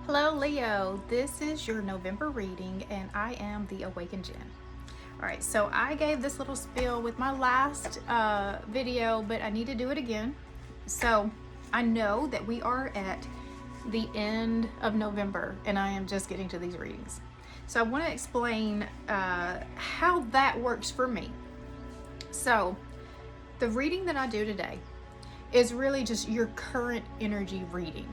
Hello Leo, this is your November reading and I am the Awakened Jenn. Alright, so I gave this little spiel with my last video, but I need to do it again. So I know that we are at the end of November and I am just getting to these readings. So I want to explain how that works for me. So the reading that I do today is really just your current energy reading.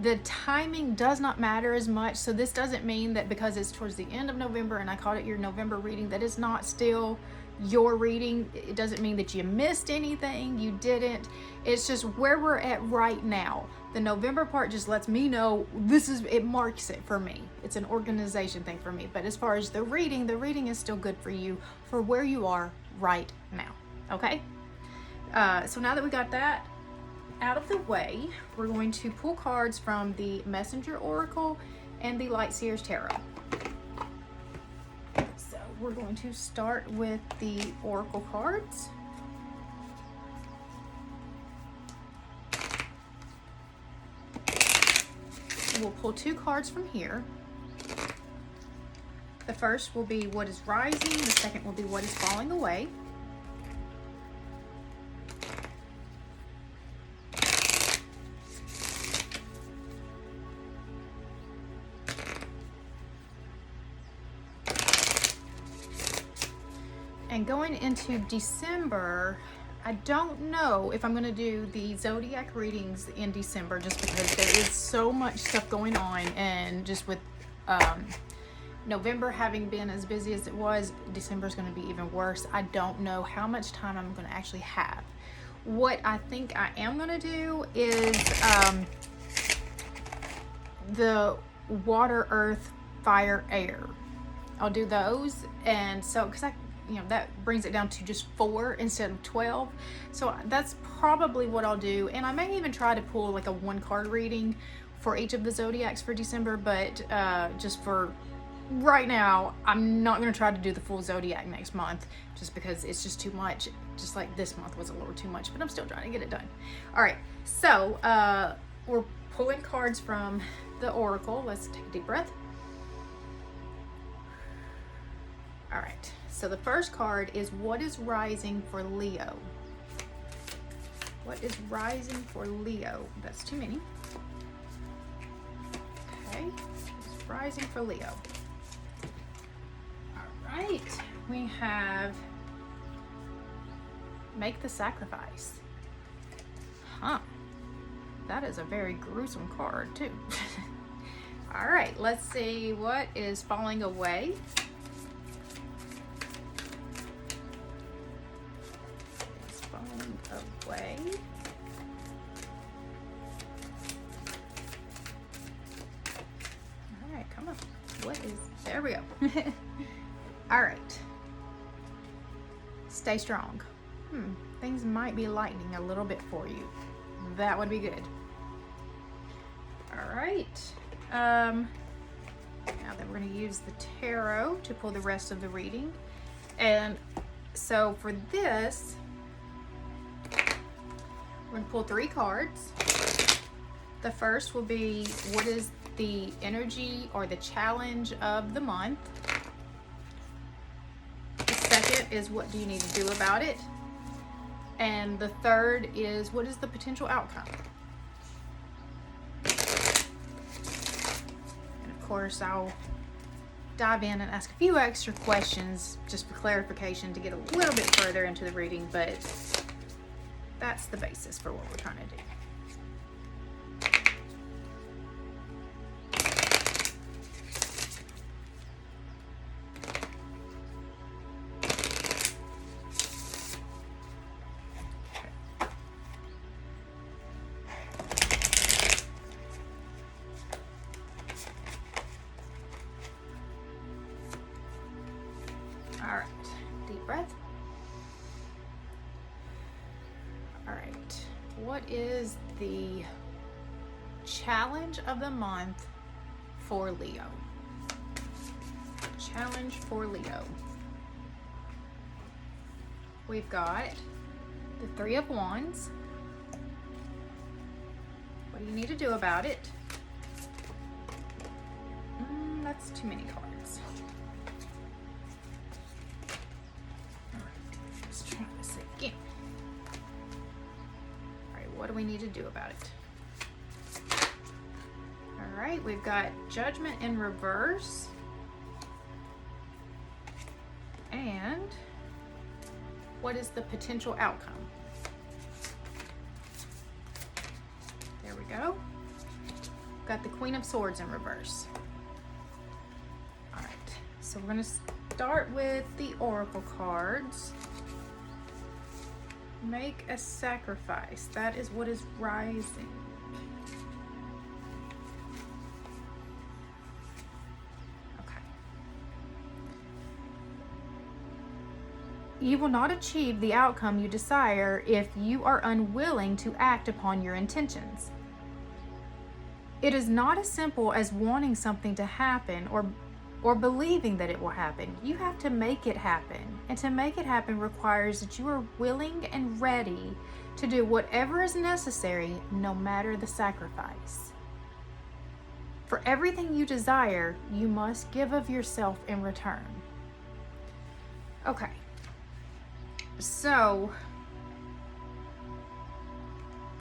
The timing does not matter as much, so this doesn't mean that because it's towards the end of November and I called it your November reading that it's not still your reading. It doesn't mean that you missed anything. You didn't. It's just where we're at right now. The November part just lets me know it marks it for me. It's an organization thing for me. But as far as the reading is still good for you for where you are right now. Okay? So now that we got that out of the way, we're going to pull cards from the Messenger Oracle and the Light Seers Tarot. So we're going to start with the Oracle cards. We'll pull two cards from here. The first will be what is rising, the second will be what is falling away. And going into December, I don't know if I'm going to do the zodiac readings in December just because there is so much stuff going on, and just with November having been as busy as it was, December is going to be even worse. I don't know how much time I'm going to actually have. What I think I am going to do is the water, earth, fire, air. I'll do those, and so because that brings it down to just 4 instead of 12. So that's probably what I'll do. And I may even try to pull like a 1-card reading for each of the zodiacs for December, but just for right now, I'm not going to try to do the full zodiac next month just because it's just too much. Just like this month was a little too much, but I'm still trying to get it done. All right, so we're pulling cards from the Oracle. Let's take a deep breath. All right, so the first card is what is rising for Leo? What is rising for Leo? That's too many. Okay, it's rising for Leo. All right, we have make the sacrifice. Huh, that is a very gruesome card too. All right, let's see what is falling away. Away. All right, come on. There we go. All right. Stay strong. Things might be lightening a little bit for you. That would be good. All right. Now then we're going to use the tarot to pull the rest of the reading. And so for this, we're going to pull 3 cards. The first will be what is the energy or the challenge of the month. The second is what do you need to do about it. And the third is what is the potential outcome. And of course, I'll dive in and ask a few extra questions just for clarification to get a little bit further into the reading, but that's the basis for what we're trying to do. All right, deep breath. All right, what is the challenge of the month for Leo? Challenge for Leo. We've got the 3 of Wands. What do you need to do about it? That's too many cards. All right, let's try this again. All right, what do we need to do about it? All right, we've got Judgment in reverse. And what is the potential outcome? There we go. Got the Queen of Swords in reverse. All right, so we're going to start with the Oracle cards. Make a sacrifice. That is what is rising. You will not achieve the outcome you desire if you are unwilling to act upon your intentions. It is not as simple as wanting something to happen or believing that it will happen. You have to make it happen. And to make it happen requires that you are willing and ready to do whatever is necessary, no matter the sacrifice. For everything you desire, you must give of yourself in return. Okay. So,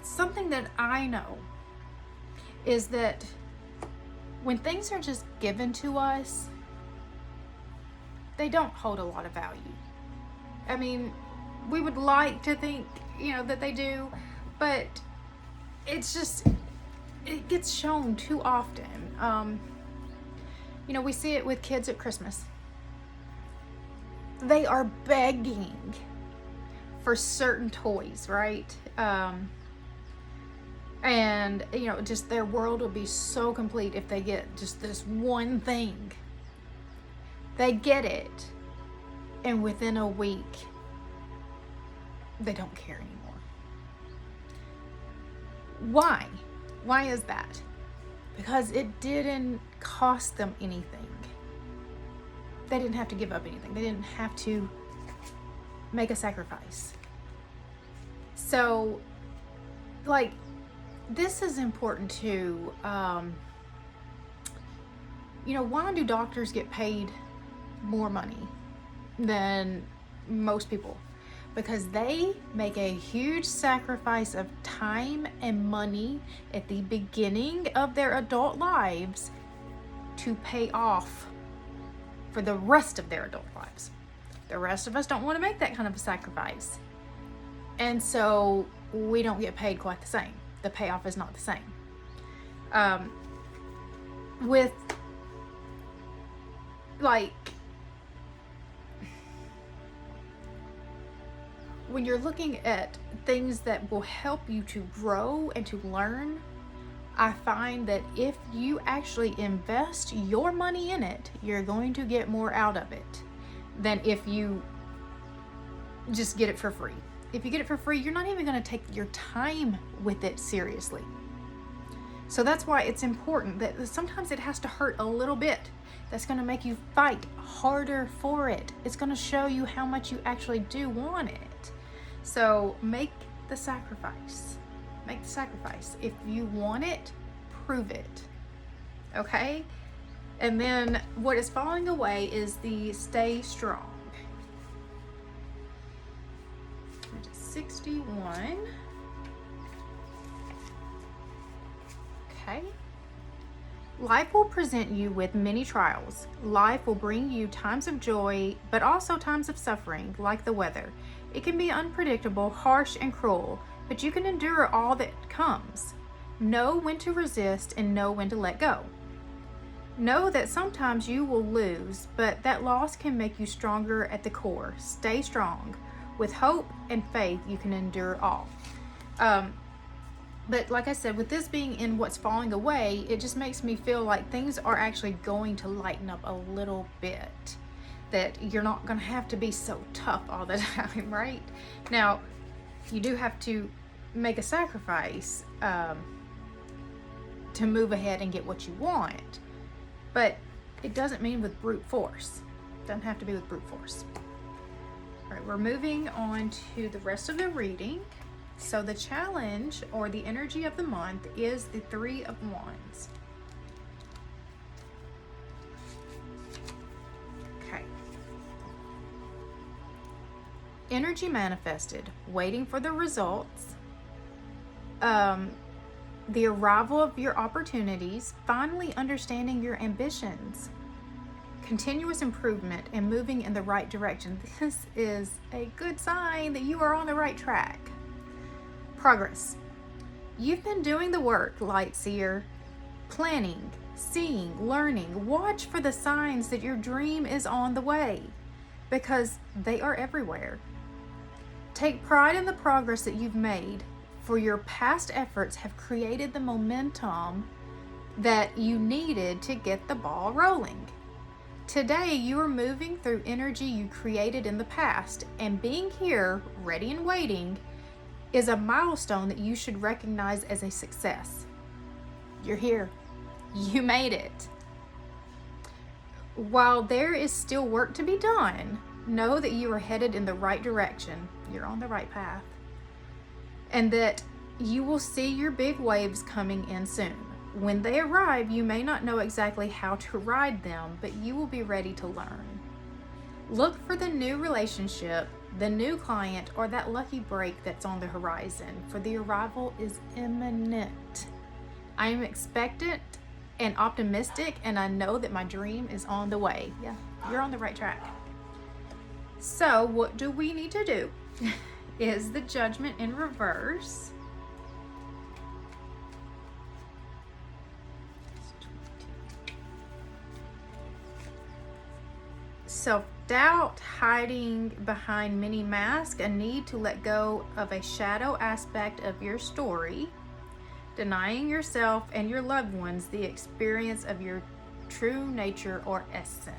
something that I know is that when things are just given to us, they don't hold a lot of value. I mean, we would like to think, that they do, but it's just, it gets shown too often. We see it with kids at Christmas. They are begging for certain toys, right? And just their world will be so complete if they get just this one thing. They get it, and within a week they don't care anymore. Why is that? Because it didn't cost them anything. They didn't have to give up anything. They didn't have to make a sacrifice. So, this is important too. Why do doctors get paid more money than most people? Because they make a huge sacrifice of time and money at the beginning of their adult lives to pay off for the rest of their adult lives. The rest of us don't want to make that kind of a sacrifice. And so we don't get paid quite the same. The payoff is not the same. When you're looking at things that will help you to grow and to learn, I find that if you actually invest your money in it, you're going to get more out of it than if you just get it for free. If you get it for free, you're not even going to take your time with it seriously. So that's why it's important that sometimes it has to hurt a little bit. That's going to make you fight harder for it. It's going to show you how much you actually do want it. So make the sacrifice. Make the sacrifice. If you want it, prove it. Okay? And then what is falling away is the stay strong. 61. Okay. Life will present you with many trials. Life will bring you times of joy, but also times of suffering, like the weather. It can be unpredictable, harsh, and cruel, but you can endure all that comes. Know when to resist and know when to let go. Know that sometimes you will lose, but that loss can make you stronger at the core. Stay strong. With hope and faith, you can endure all. But like I said, with this being in what's falling away, it just makes me feel like things are actually going to lighten up a little bit. That you're not going to have to be so tough all the time, right? Now, you do have to make a sacrifice to move ahead and get what you want. But it doesn't mean with brute force. It doesn't have to be with brute force. All right, we're moving on to the rest of the reading. So the challenge or the energy of the month is the Three of Wands. Okay. Energy manifested, waiting for the results, the arrival of your opportunities, finally understanding your ambitions, continuous improvement, and moving in the right direction. This is a good sign that you are on the right track. Progress. You've been doing the work, light seer, planning, seeing, learning. Watch for the signs that your dream is on the way, because they are everywhere. Take pride in the progress that you've made, for your past efforts have created the momentum that you needed to get the ball rolling. Today, you are moving through energy you created in the past, and being here, ready and waiting, is a milestone that you should recognize as a success. You're here. You made it. While there is still work to be done, know that you are headed in the right direction. You're on the right path. And that you will see your big waves coming in soon. When they arrive, you may not know exactly how to ride them, but you will be ready to learn. Look for the new relationship, the new client, or that lucky break that's on the horizon, for the arrival is imminent. I am expectant and optimistic, and I know that my dream is on the way. Yeah, you're on the right track. So what do we need to do? Is the Judgment in reverse. Self-doubt, hiding behind many masks, a need to let go of a shadow aspect of your story, denying yourself and your loved ones the experience of your true nature or essence.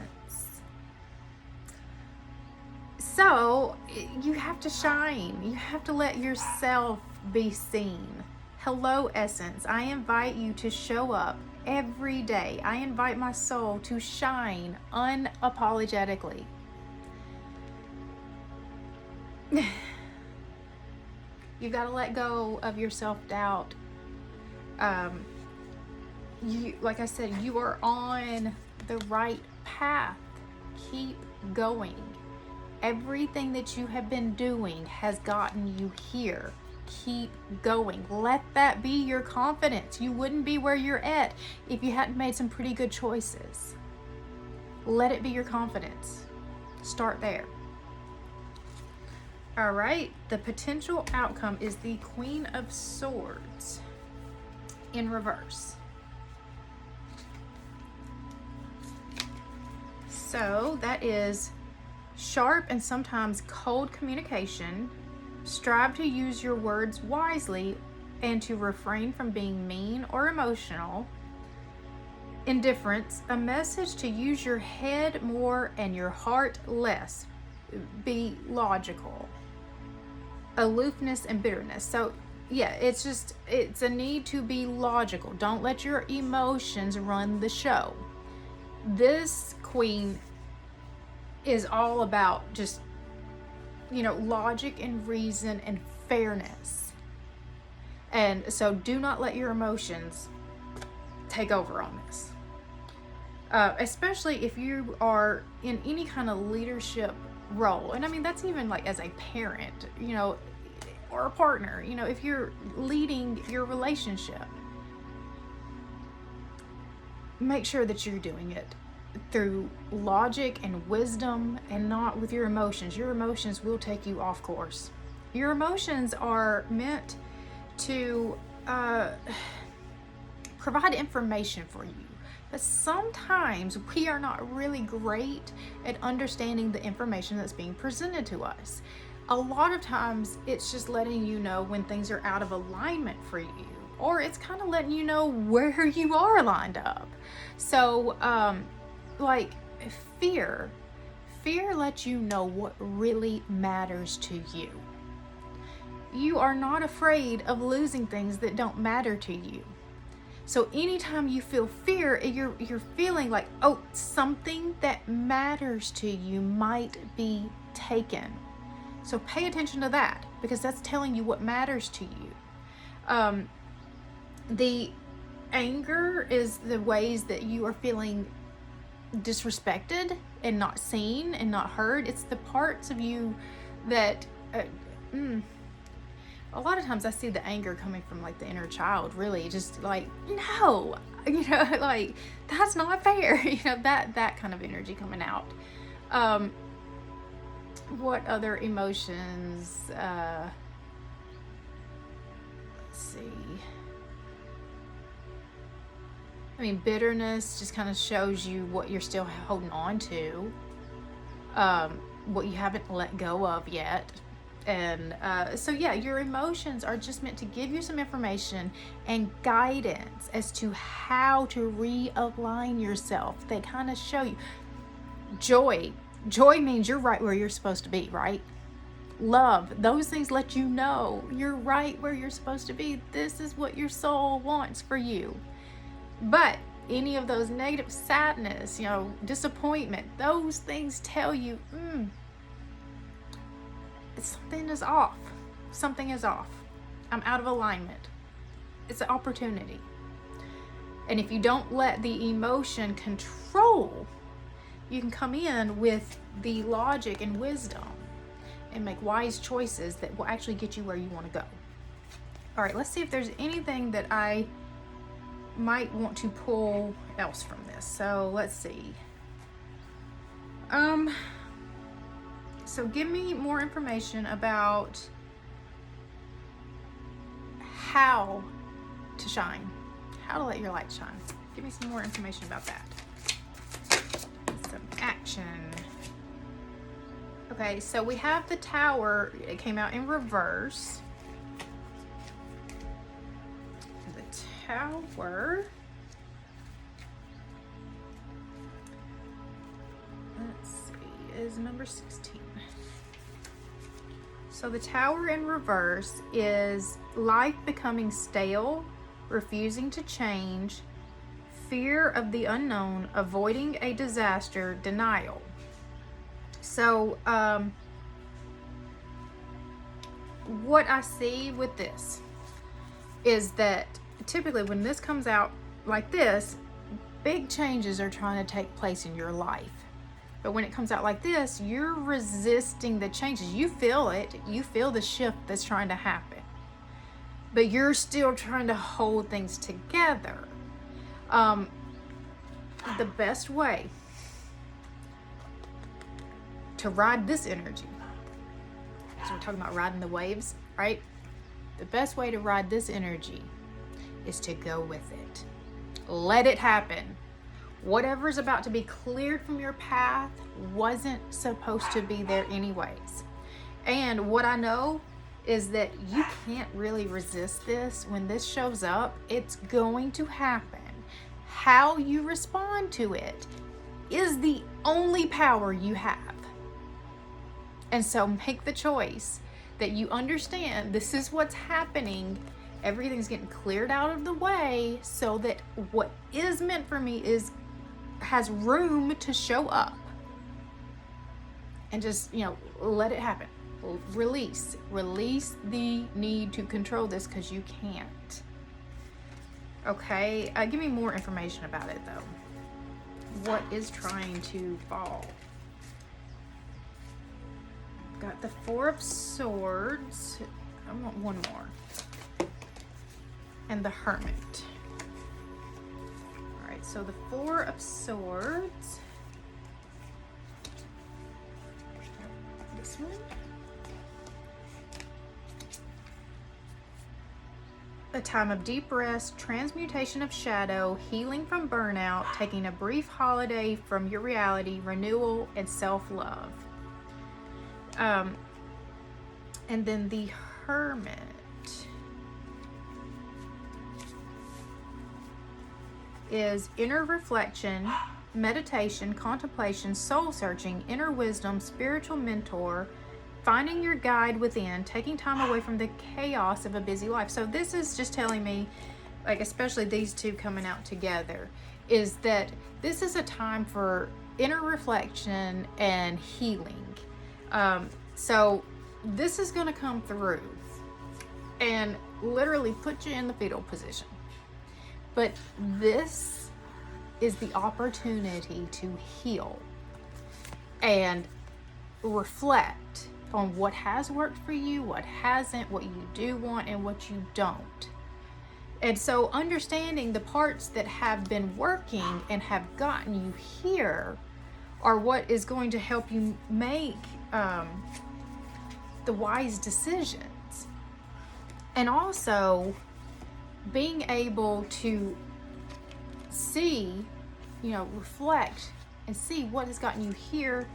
So you have to shine. You have to let yourself be seen. Hello, essence. I invite you to show up every day. I invite my soul to shine unapologetically. You got to let go of your self-doubt. Like I said, you are on the right path. Keep going. Everything that you have been doing has gotten you here. Keep going. Let that be your confidence. You wouldn't be where you're at if you hadn't made some pretty good choices. Let it be your confidence. Start there. All right. The potential outcome is the Queen of Swords in reverse. So that is sharp and sometimes cold communication. Strive to use your words wisely and to refrain from being mean or emotional. Indifference, a message to use your head more and your heart less. Be logical. Aloofness and bitterness. So yeah, it's a need to be logical. Don't let your emotions run the show. This queen is all about just, logic and reason and fairness. And so do not let your emotions take over on this. Especially if you are in any kind of leadership role. And I mean, that's even like as a parent, or a partner, if you're leading your relationship, make sure that you're doing it through logic and wisdom and not with your emotions. Your emotions will take you off course. Your emotions are meant to provide information for you. But sometimes we are not really great at understanding the information that's being presented to us. A lot of times it's just letting you know when things are out of alignment for you, or it's kind of letting you know where you are lined up. So, like fear lets you know what really matters to you. You are not afraid of losing things that don't matter to you. So anytime you feel fear, you're feeling like, something that matters to you might be taken. So pay attention to that, because that's telling you what matters to you. The anger is the ways that you are feeling disrespected and not seen and not heard. It's the parts of you that a lot of times I see the anger coming from like the inner child, really just like, no, like that's not fair. That kind of energy coming out. What other emotions? Let's see. I mean, bitterness just kind of shows you what you're still holding on to, what you haven't let go of yet. And so yeah, your emotions are just meant to give you some information and guidance as to how to realign yourself. They kind of show you. Joy means you're right where you're supposed to be, right? Love, those things let you know you're right where you're supposed to be. This is what your soul wants for you. But any of those negative, sadness, disappointment, those things tell you, something is off. Something is off. I'm out of alignment. It's an opportunity. And if you don't let the emotion control, you can come in with the logic and wisdom and make wise choices that will actually get you where you want to go. All right, let's see if there's anything that I might want to pull else from this. So let's see. So give me more information about how to shine, how to let your light shine. Give me some more information about that. Some action. Okay, so we have the Tower. It came out in reverse. The Tower. Let's see, is number 16. So the Tower in reverse is life becoming stale, refusing to change, fear of the unknown, avoiding a disaster, denial. So what I see with this is that typically when this comes out like this, big changes are trying to take place in your life. But when it comes out like this, you're resisting the changes. You feel it. You feel the shift that's trying to happen. But you're still trying to hold things together. The best way to ride this energy, so we're talking about riding the waves, right? The best way to ride this energy is to go with it. Let it happen. Whatever's about to be cleared from your path wasn't supposed to be there anyways. And what I know is that you can't really resist this. When this shows up, it's going to happen. How you respond to it is the only power you have. And so make the choice that you understand this is what's happening. Everything's getting cleared out of the way so that what is meant for me has room to show up. And just, let it happen. Release the need to control this, because you can't. Okay, give me more information about it though. What is trying to fall? Got the Four of Swords. I want one more. And the Hermit. All right, so the Four of Swords. This one. A time of deep rest, transmutation of shadow, healing from burnout, taking a brief holiday from your reality, renewal, and self-love. And then the Hermit is inner reflection, meditation, contemplation, soul searching, inner wisdom, spiritual mentor, finding your guide within, taking time away from the chaos of a busy life. So this is just telling me, like, especially these two coming out together, is that this is a time for inner reflection and healing. So this is going to come through and literally put you in the fetal position. But this is the opportunity to heal. and reflect on what has worked for you, what hasn't, what you do want, and what you don't. And so understanding the parts that have been working and have gotten you here are what is going to help you make the wise decisions. And also being able to see, reflect and see what has gotten you here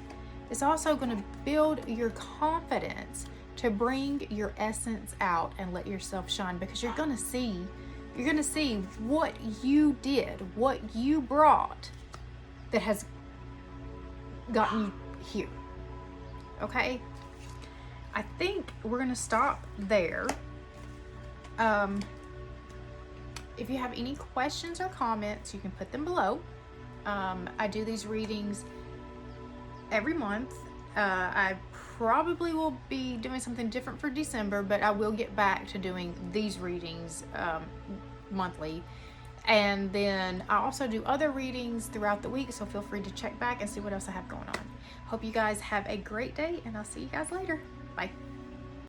is also going to build your confidence to bring your essence out and let yourself shine, because you're going to see what you did, what you brought that has gotten you here. Okay? I think we're going to stop there. If you have any questions or comments, you can put them below. I do these readings every month. I probably will be doing something different for December, but I will get back to doing these readings monthly. And then I also do other readings throughout the week, so feel free to check back and see what else I have going on. Hope you guys have a great day, and I'll see you guys later. Bye.